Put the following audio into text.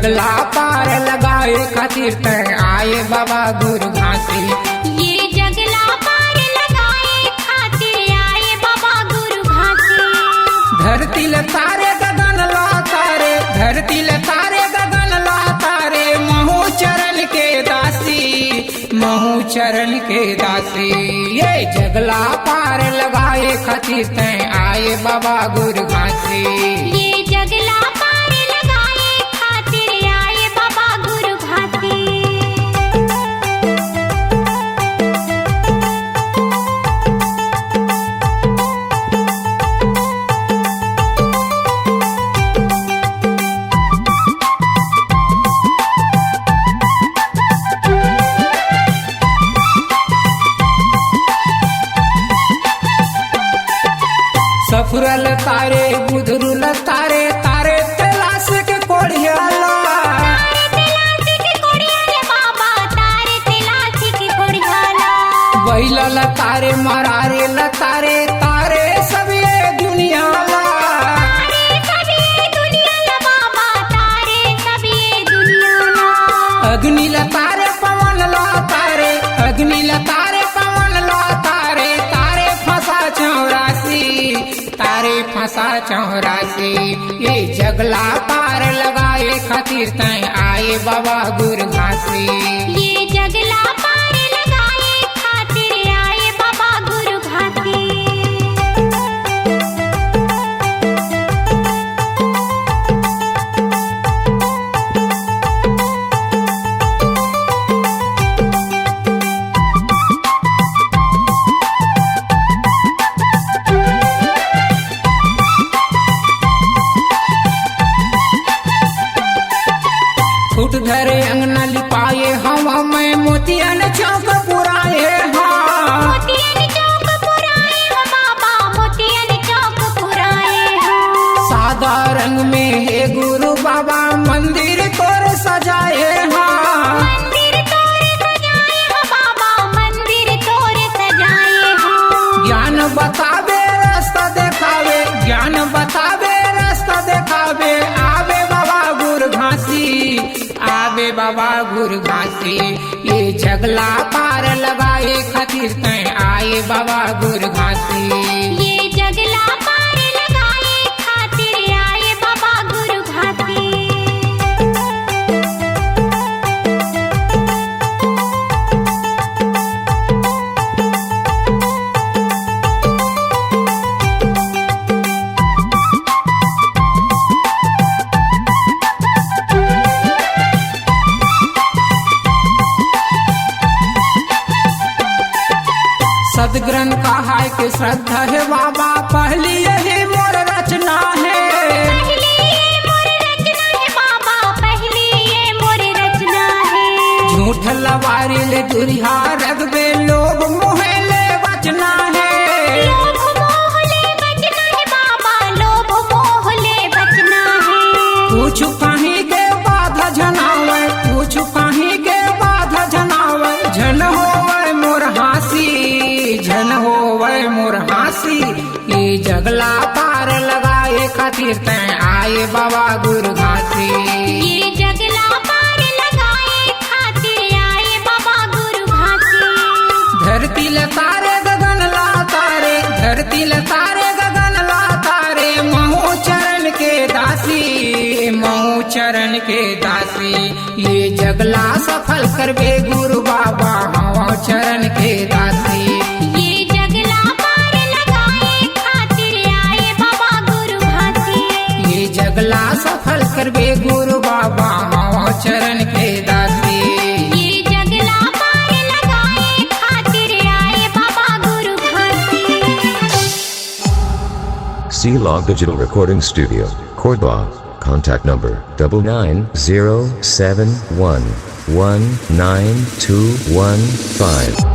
जगला पार लगाए खातिर तय आए बाबा गुरु घासी। ये जगला पार लगाए खातिर आए बाबा गुरु घासी। धरती ल तारे गगन ला तारे, धरती ल तारे गगन ला तारे, महू चरण के दासी, महू चरण के दासी। ये जगला पार लगाए खातिर तय आए बाबा गुरु घासी। ये जगला पार लगाए खातिर आए बाबा गुरु घासी। सफुरल तारे बुधरुल तारे, तारे तलाश के कोढ़ियाला, बैलल तारे मरारे ल तारे, तारे सब ये दुनिया ला। अग्नि ल तारे पवन ला तारे, अग्नि ल तारे पवन ला तारे, तारे फंसा चौरासी, तारे फंसा चौरासी। ये जगला पार लगाए खातिर तय आए बाबा गुरु घासी। ये जगला पार लगाए खातिर आए बाबा गुरु घासी। फूट धरे अंगना लिपाए हवा में मोतियन चौक पुराए हाँ। मोतियन चौक पुराए हो बाबा, मोतियन चौक पुराए हो। सादा रंग में हे गुरु बाबा मंदिर तोर सजाए हाँ। मंदिर तोरे सजाए हो बाबा, मंदिर तोरे सजाए हो। ज्ञान बतावे रास्ता देखावे, ज्ञान बतावे रास्ता देखावे, आवे बाबा गुरु घासी, आवे बाबा गुरु घासी। ये जगला पार लगाए खातिर तय आए बाबा गुरु घासी। ये जगला पार लगाए खातिर आए बाबा गुरु घासी। सदग्रंथ कहा के श्रद्धा है बाबा, पहली यही मोर रचना है। पहली ये मोर रचना है बाबा, पहली ये मोर रचना है। झूठ लवारी ले दुरिहा रगबे, लोग मोहले बचना है। लोभ मोह ले बचना है बाबा, लोभ मोह ले बचना है। पूछ कहीं के बाधा जनावे, पूछ कहीं के बाधा जनावे, झन होवे मोर हासी, झन होवे मोर हासी। ये जगला पार लगाए खातिर तय आए बाबा गुरु घासी। ये जगला पार लगाए खातिर आए बाबा गुरु घासी। धरती ल तारे गगन ला तारे, धरती ल तारे गगन ला तारे, महू चरण के दासी, महू चरण के दासी। ये जगला सफल करबे गुरु बाबा, हवा चरण के दासी। ये जगला पार लगाए खातिर आए बाबा गुरु घासी। ये जगला सफल करबे गुरु बाबा, हवा चरण के दासी। ये जगला पार लगाए खातिर आए बाबा गुरु घासी। C-Log Digital Recording Studio, Cordoba. Contact number 9907119215.